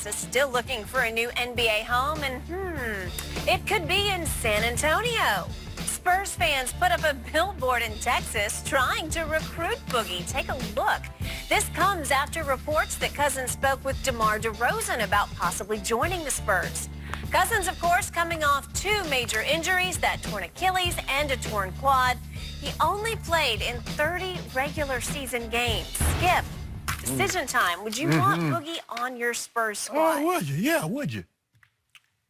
is still looking for a new NBA home, and it could be in San Antonio. Spurs fans put up a billboard in Texas trying to recruit Boogie. Take a look. This comes after reports that Cousins spoke with DeRozan about possibly joining the Spurs. Cousins, of course, coming off 2 major injuries, that torn Achilles and a torn quad. He only played in 30 regular season games. Skip, decision time. Would you want Boogie on your Spurs squad? Oh, would you? Yeah, would you?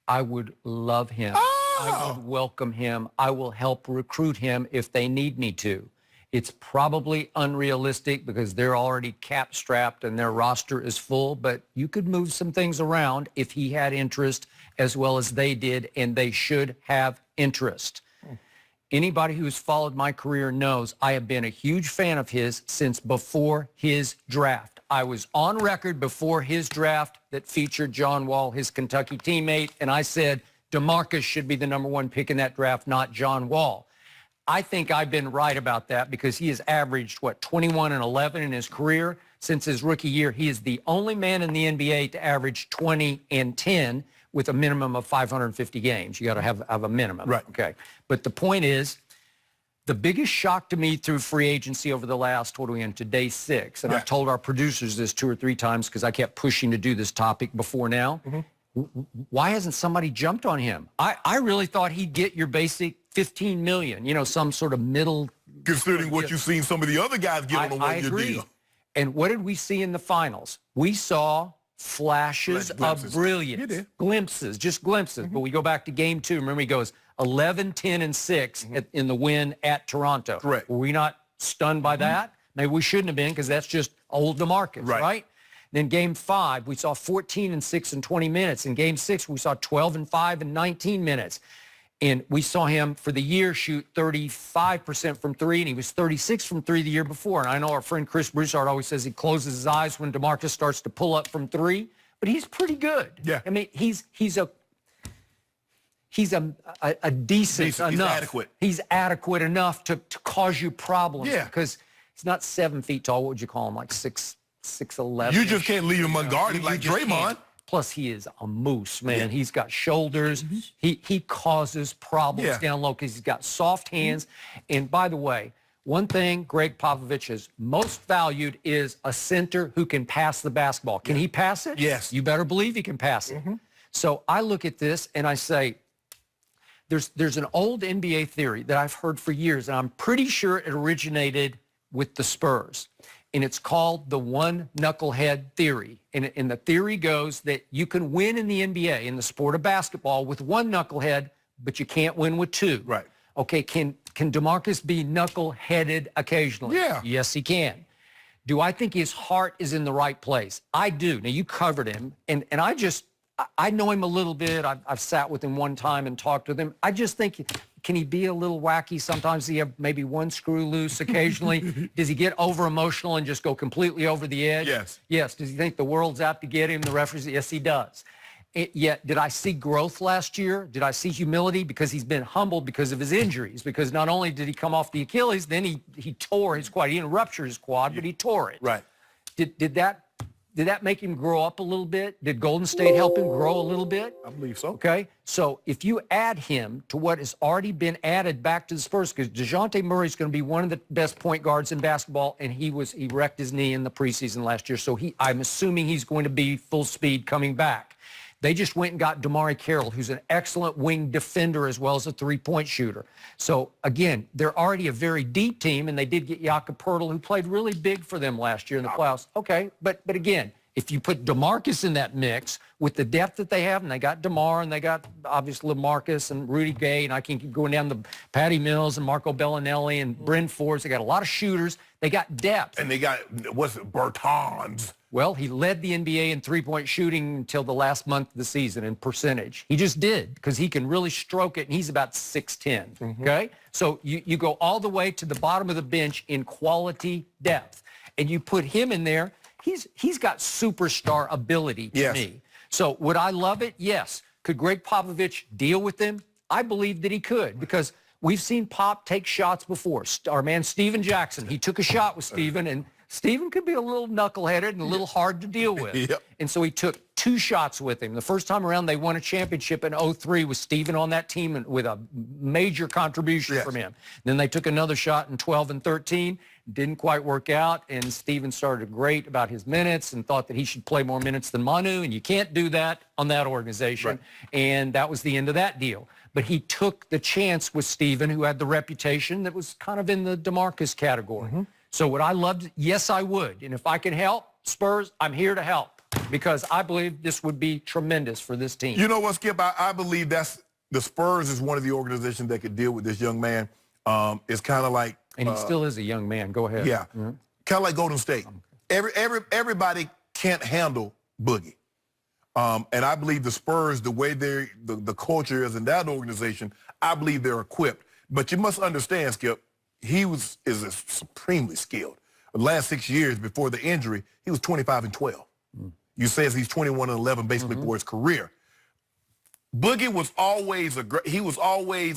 I would love him. I would welcome him. I will help recruit him if they need me to. It's probably unrealistic because they're already cap-strapped and their roster is full, but you could move some things around if he had interest as well as they did, and they should have interest. Anybody who's followed my career knows I have been a huge fan of his since before his draft. I was on record before his draft that featured John Wall, his Kentucky teammate, and I said DeMarcus should be the #1 pick in that draft, not John Wall. I think I've been right about that because he has averaged, 21 and 11 in his career. Since his rookie year, he is the only man in the NBA to average 20 and 10 with a minimum of 550 games. You got to have a minimum. Right. Okay. But the point is, the biggest shock to me through free agency over the last, what are we into, day 6, and I've told our producers this 2 or 3 times because I kept pushing to do this topic before now. Why hasn't somebody jumped on him? I really thought he'd get your basic $15 million, some sort of middle. Considering what you've seen some of the other guys get on a one-year deal. And what did we see in the finals? We saw flashes of brilliance. Glimpses, just glimpses. But we go back to game 2. Remember, he goes 11, 10, and 6 in the win at Toronto. Correct. Were we not stunned by that? Maybe we shouldn't have been because that's just old DeMarcus, right? Then game 5, we saw 14 and 6 in 20 minutes. In game 6, we saw 12 and 5 in 19 minutes. And we saw him for the year shoot 35% from 3, and he was 36 from 3 the year before. And I know our friend Chris Broussard always says he closes his eyes when DeMarcus starts to pull up from 3, but he's pretty good. Yeah. I mean, he's a decent enough. He's adequate. He's adequate enough to cause you problems. Yeah. Because he's not 7 feet tall. What would you call him? Like 6'11". You just can't leave him unguarded like Draymond. Plus, he is a moose, man. He's got shoulders. He causes problems down low because he's got soft hands. And by the way, one thing Greg Popovich has most valued is a center who can pass the basketball. Can he pass it? Yes. You better believe he can pass it. So I look at this and I say, there's an old NBA theory that I've heard for years, and I'm pretty sure it originated with the Spurs. And it's called the one knucklehead theory. And the theory goes that you can win in the NBA, in the sport of basketball, with one knucklehead, but you can't win with 2. Right. Okay, can DeMarcus be knuckleheaded occasionally? Yeah. Yes, he can. Do I think his heart is in the right place? I do. Now, you covered him, and I know him a little bit. I've sat with him one time and talked with him. I just think, can he be a little wacky sometimes? Does he have maybe one screw loose occasionally? Does he get over-emotional and just go completely over the edge? Yes. Yes. Does he think the world's out to get him, the referees? Yes, he does. Yet, did I see growth last year? Did I see humility? Because he's been humbled because of his injuries. Because not only did he come off the Achilles, then he tore his quad. He didn't rupture his quad, but he tore it. Right. Did that make him grow up a little bit? Did Golden State help him grow a little bit? I believe so. Okay, so if you add him to what has already been added back to the Spurs, because DeJounte Murray is going to be one of the best point guards in basketball, and he wrecked his knee in the preseason last year, so I'm assuming he's going to be full speed coming back. They just went and got DeMarre Carroll, who's an excellent wing defender as well as a three-point shooter. So, again, they're already a very deep team, and they did get Jakob Poeltl, who played really big for them last year in the playoffs. Okay, but again, if you put DeMarcus in that mix with the depth that they have, and they got DeMar, and they got, obviously, LaMarcus and Rudy Gay, and I can keep going down the Patty Mills and Marco Bellinelli and Bryn Forbes. They got a lot of shooters. They got depth. And they got, Bertans. Well, he led the NBA in three-point shooting until the last month of the season in percentage. He just did because he can really stroke it, and he's about 6'10", okay? So you go all the way to the bottom of the bench in quality depth, and you put him in there. He's got superstar ability to me. So would I love it? Yes. Could Greg Popovich deal with him? I believe that he could because we've seen Pop take shots before. Our man Steven Jackson, he took a shot with Steven, and Steven could be a little knuckleheaded and a little hard to deal with. And so he took 2 shots with him. The first time around, they won a championship in 03 with Steven on that team and with a major contribution from him. Then they took another shot in 12 and 13. Didn't quite work out, and Steven started great about his minutes and thought that he should play more minutes than Manu, and you can't do that on that organization. Right. And that was the end of that deal. But he took the chance with Steven, who had the reputation that was kind of in the DeMarcus category. So would I love to? Yes, I would. And if I can help Spurs, I'm here to help because I believe this would be tremendous for this team. You know what, Skip? I believe the Spurs is one of the organizations that could deal with this young man. It's kind of like... And he still is a young man. Go ahead. Yeah. Kind of like Golden State. Everybody can't handle Boogie. And I believe the Spurs, the way the culture is in that organization, I believe they're equipped. But you must understand, Skip, he is supremely skilled. The last 6 years before the injury, he was 25 and 12. You says he's 21 and 11 basically for his career. Boogie was always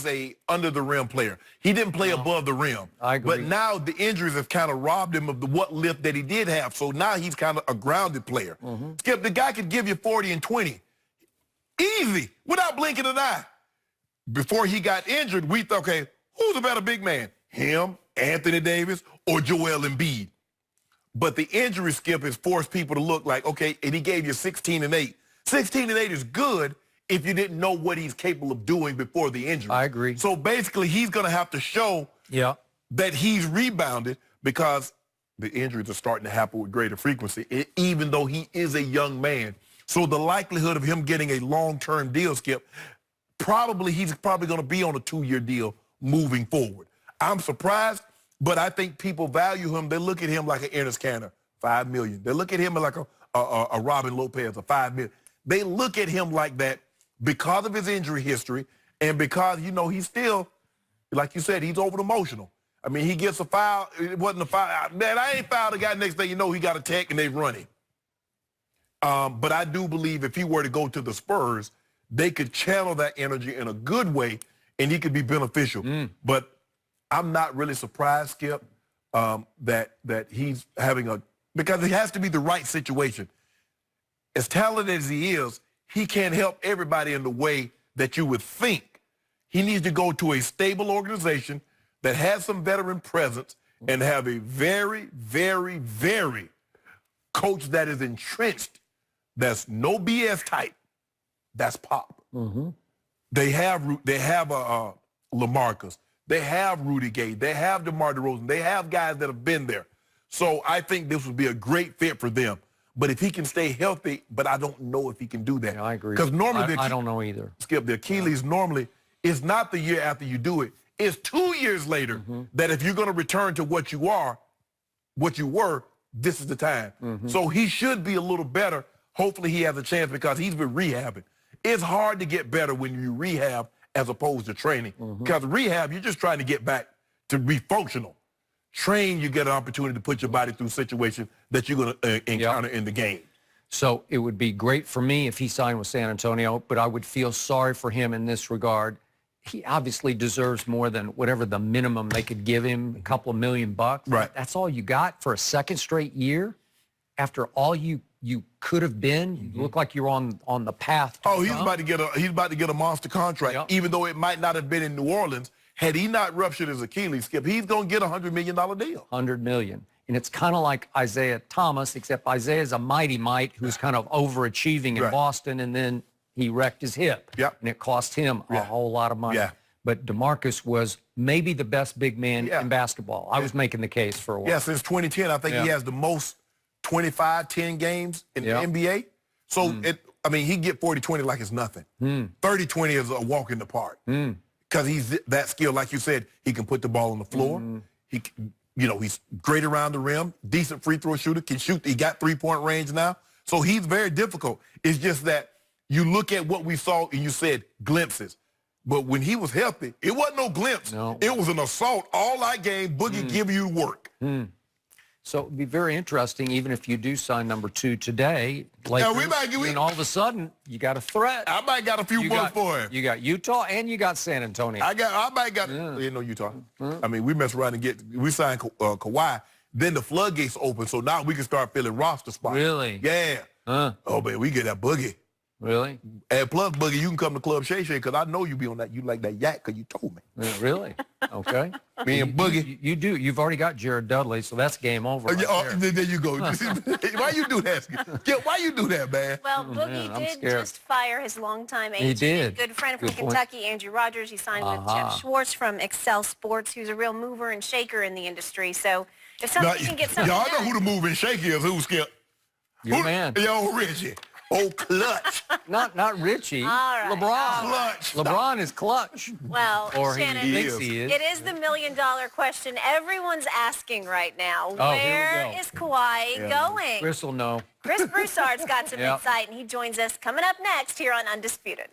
a under the rim player. He didn't play above the rim. I agree. But now the injuries have kind of robbed him of what lift that he did have. So now he's kind of a grounded player. Skip, the guy could give you 40 and 20. Easy, without blinking an eye. Before he got injured, we thought, okay, who's a better big man? Him, Anthony Davis, or Joel Embiid? But the injury, Skip, has forced people to look like, okay, and he gave you 16 and 8. 16 and 8 is good if you didn't know what he's capable of doing before the injury. I agree. So basically, he's going to have to show that he's rebounded because the injuries are starting to happen with greater frequency, even though he is a young man. So the likelihood of him getting a long-term deal, Skip, he's probably going to be on a 2-year deal moving forward. I'm surprised, but I think people value him. They look at him like an Enes Kanter, $5 million. They look at him like a Robin Lopez, a $5 million. They look at him like that because of his injury history and because, he's still, like you said, he's over emotional. I mean, he gets a foul. It wasn't a foul. Man, I ain't fouled the guy. Next thing you know, he got a tech and they run him. But I do believe if he were to go to the Spurs, they could channel that energy in a good way and he could be beneficial. But I'm not really surprised, Skip, that he's having because it has to be the right situation. As talented as he is, he can't help everybody in the way that you would think. He needs to go to a stable organization that has some veteran presence and have a very, very, very coach that is entrenched. That's no BS type. That's Pop. They have LaMarcus. They have Rudy Gay. They have DeMar DeRozan. They have guys that have been there. So I think this would be a great fit for them. But if he can stay healthy, but I don't know if he can do that. Yeah, I agree. Because normally I don't know either. Skip, the Achilles normally is not the year after you do it. It's 2 years later that if you're going to return to what you were, this is the time. So he should be a little better. Hopefully he has a chance because he's been rehabbing. It's hard to get better when you rehab as opposed to training. Because rehab, you're just trying to get back to be functional. Train, you get an opportunity to put your body through situations that you're going to encounter in the game. So it would be great for me if he signed with San Antonio, but I would feel sorry for him in this regard. He obviously deserves more than whatever the minimum they could give him, a couple of $1 million bucks. Right. That's all you got for a second straight year after all you could have been. You look like you're on the path to he's about to get a monster contract, even though it might not have been in New Orleans. Had he not ruptured his Achilles, Skip, he's going to get a $100 million deal. $100 million. And it's kind of like Isaiah Thomas, except Isaiah's a mighty might who's kind of overachieving in Boston, and then he wrecked his hip. And it cost him a whole lot of money. But DeMarcus was maybe the best big man in basketball. I was making the case for a while. Yeah, since 2010, I think he has the most 25-10 games in the NBA. So, he get 40-20 like it's nothing. 30-20 is a walk in the park. Because he's that skilled, like you said, he can put the ball on the floor. He's great around the rim, decent free throw shooter, can shoot. He got 3-point range now. So he's very difficult. It's just that you look at what we saw and you said glimpses. But when he was healthy, it wasn't no glimpse. No. It was an assault all that game. Boogie give you work. So it would be very interesting, even if you do sign number 2 today. And all of a sudden, you got a threat. I might got a few bucks for him. You got Utah and you got San Antonio. I might got Utah. I mean, we mess around and we signed Kawhi. Then the floodgates open, so now we can start filling roster spots. Really? Yeah. Oh, man, we get that boogie. Really? And plus, Boogie, you can come to Club Shay Shay because I know you be on that. You like that yak because you told me. Really? Okay. Me and Boogie. You do. You've already got Jared Dudley, so that's game over. Right there you go. Why you do that? Why you do that, man? Well, Boogie did just fire his longtime agent. He did. And good friend from Kentucky, Andrew Rogers. He signed with Jeff Schwartz from Excel Sports, who's a real mover and shaker in the industry. So if somebody can get something y'all done. know who the mover and shaker is. Who's Skip? Your man. Yo, Richie. Oh, clutch. Not Richie. All right. LeBron. Clutch. LeBron is clutch. Well, or Shannon, he thinks he is. It is the $1 million question everyone's asking right now. Oh, Where is Kawhi going? Chris will know. Chris Broussard's got some insight, and he joins us coming up next here on Undisputed.